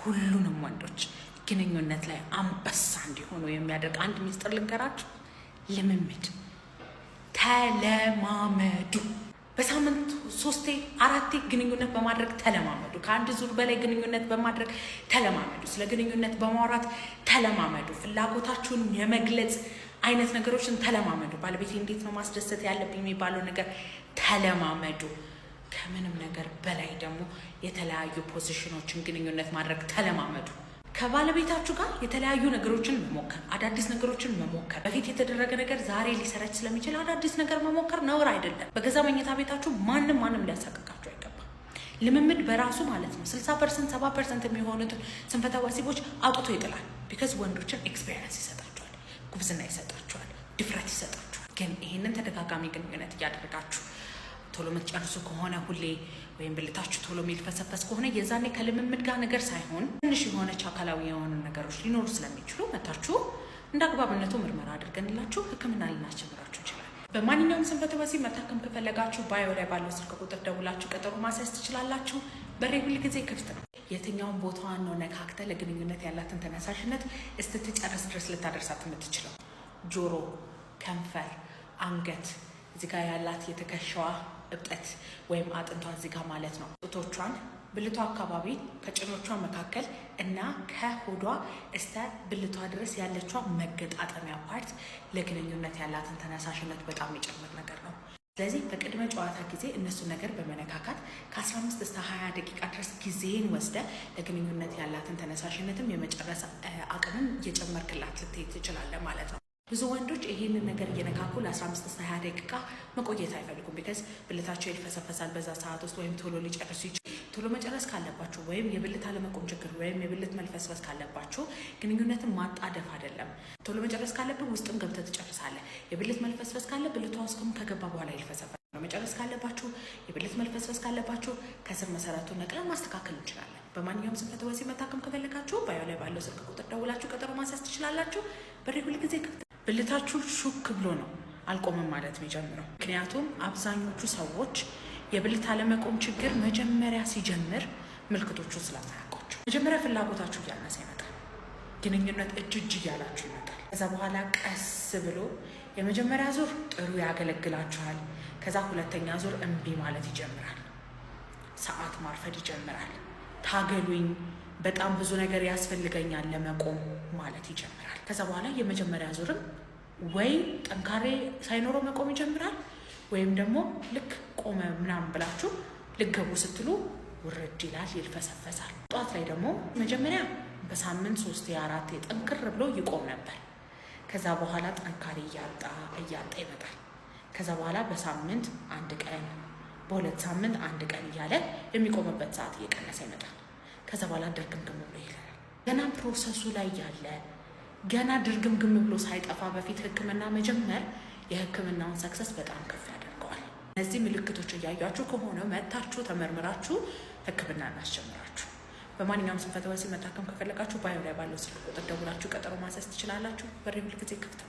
ሁሉንም ወንዶች ግንኙነት ላይ አንበሳ እንዲሆኑ የሚያደርግ አንድ ሚስጥር ልንገራችሁ። ልምምድ ተለማመዱ። በሳምንት 3-4 ግንኙነት በማድረግ ተለማመዱ። ከአንድ ዙር በላይ ግንኙነት በማድረግ ተለማመዱ። ስለ ግንኙነት በማውራት ተለማመዱ። ፍላጎታችሁን የመግለጽ አይነት ነገሮችን ተለማመዱ። ባለቤቴ እንዴት ነው ማስደሰት ያለብኝ የሚባለው ነገር ተለማመዱ። ከምንም ነገር በላይ ደግሞ የተለያዩ ፖዚሽኖችን ግንኙነት ማድረግ ተለማመዱ። ከባለቤታችሁ ጋር የተለያዩ ነገሮችን መሞከር፣ አዳዲስ ነገሮችን መሞከር። በፊት የተደረገ ነገር ዛሬ ሊሰራች ስለሚችል አዳዲስ ነገር መሞከር ነውር አይደለም። በገዛ መኝታ ቤታችሁ ማንም ሊያሳቅቃችሁ አይገባም። ልምምድ በራሱ ማለት ነው 60% 70% የሚሆኑትን ስንፈተ ወሲቦች አውጥቶ ይጥላል። ቢካዝ ወንዶችን ኤክስፔሪንስ ይሰጣቸዋል፣ ጉብዝና ይሰጣቸዋል፣ ድፍረት ይሰጣቸዋል። ግን ይህንን ተደጋጋሚ ግንኙነት እያደረጋችሁ ቶሎ የምትጨርሱ ከሆነ ሁሌ ወይም ብልታችሁ ቶሎ የሚልፈሰፈስ ከሆነ የዛኔ ከልምምድ ጋር ነገር ሳይሆን ትንሽ የሆነች አካላዊ የሆኑ ነገሮች ሊኖሩ ስለሚችሉ መታችሁ እንደ አግባብነቱ ምርመራ አድርገንላችሁ ሕክምና ልናስጀምራችሁ ይችላል። በማንኛውም ስንፈተ ወሲብ መታከም ከፈለጋችሁ ባዮ ላይ ባለው ስልክ ቁጥር ደውላችሁ ቀጠሮ ማስያዝ ትችላላችሁ። በሬ ሁል ጊዜ ክፍት ነው። የትኛውን ቦታዋን ነው ነካክተ ለግንኙነት ያላትን ተነሳሽነት እስክትጨርስ ድረስ ልታደርሳት የምትችለው? ጆሮ፣ ከንፈር፣ አንገት፣ እዚህ ጋር ያላት የትከሻዋ እብጠት ወይም አጥንቷ እዚህ ጋር ማለት ነው። ጡቶቿን፣ ብልቷ አካባቢ፣ ከጭኖቿ መካከል እና ከሆዷ እስከ ብልቷ ድረስ ያለቿ መገጣጠሚያ ፓርት ለግንኙነት ያላትን ተነሳሽነት በጣም የሚጨምር ነገር ነው። ስለዚህ በቅድመ ጨዋታ ጊዜ እነሱን ነገር በመነካካት ከ15 እስከ 20 ደቂቃ ድረስ ጊዜን ወስደ ለግንኙነት ያላትን ተነሳሽነትም የመጨረስ አቅምን እየጨመርክላት ልትሄድ ትችላለህ ማለት ነው። ብዙ ወንዶች ይሄንን ነገር እየነካኩ ለ15 እስከ 20 ደቂቃ መቆየት አይፈልጉም። ቢካዝ ብልታቸው ይልፈሰፈሳል በዛ ሰዓት ውስጥ ወይም ቶሎ ሊጨርሱ ቶሎ መጨረስ ካለባችሁ ወይም የብልት አለመቆም ችግር ወይም የብልት መልፈስፈስ ካለባችሁ ግንኙነትን ማጣደፍ አይደለም። ቶሎ መጨረስ ካለብህ ውስጥም ገብተህ ትጨርሳለህ። የብልት መልፈስፈስ ካለ ብልቷ ውስጥም ከገባ በኋላ ይልፈሰፈስ ነው። መጨረስ ካለባችሁ የብልት መልፈስፈስ ካለባችሁ ከስር መሰረቱ ነቅለን ማስተካከል እንችላለን። በማንኛውም ስንፈተ ወሲብ መታከም ከፈለጋችሁ ባዮ ላይ ባለው ስልክ ቁጥር ደውላችሁ ቀጠሮ ማስያዝ ትችላላችሁ። በሬ ሁል ጊዜ ክፍት። ብልታችሁ ሹክ ብሎ ነው አልቆመም ማለት የሚጀምረው። ምክንያቱም አብዛኞቹ ሰዎች የብልት አለመቆም ችግር መጀመሪያ ሲጀምር ምልክቶቹ ስለማያውቋቸው መጀመሪያ ፍላጎታችሁ እያነሰ ይመጣል። ግንኙነት እጅ እያላችሁ ይመጣል። ከዛ በኋላ ቀስ ብሎ የመጀመሪያ ዙር ጥሩ ያገለግላችኋል። ከዛ ሁለተኛ ዙር እምቢ ማለት ይጀምራል። ሰዓት ማርፈድ ይጀምራል። ታገሉኝ፣ በጣም ብዙ ነገር ያስፈልገኛል ለመቆም ማለት ይጀምራል። ከዛ በኋላ የመጀመሪያ ዙርም ወይ ጠንካሬ ሳይኖረው መቆም ይጀምራል፣ ወይም ደግሞ ልክ ቆመ ምናምን ብላችሁ ልገቡ ስትሉ ውርድ ይላል፣ ይልፈሰፈሳል። ጧት ላይ ደግሞ መጀመሪያ በሳምንት 3-4 ጠንክር ብሎ ይቆም ነበር። ከዛ በኋላ ጥንካሬ እያጣ ይመጣል። ከዛ በኋላ በሳምንት 1 ቀን፣ በ2 ሳምንት 1 ቀን እያለ የሚቆምበት ሰዓት እየቀነሰ ይመጣል። ከዛ በኋላ ድርግምግም ብሎ ይላል። ገና ፕሮሰሱ ላይ ያለ ገና ድርግምግም ብሎ ሳይጠፋ በፊት ሕክምና መጀመር የሕክምናውን ሰክሰስ በጣም ከፍ ያደርገዋል። እነዚህ ምልክቶች እያያችሁ ከሆነ መታችሁ ተመርምራችሁ ሕክምና እናስጀምራችሁ። በማንኛውም ስንፈተ ወሲብ መታከም ከፈለጋችሁ ባዮ ላይ ባለው ስልክ ቁጥር ደውላችሁ ቀጠሮ ማስያዝ ትችላላችሁ። በሬ ሁል ጊዜ ክፍት።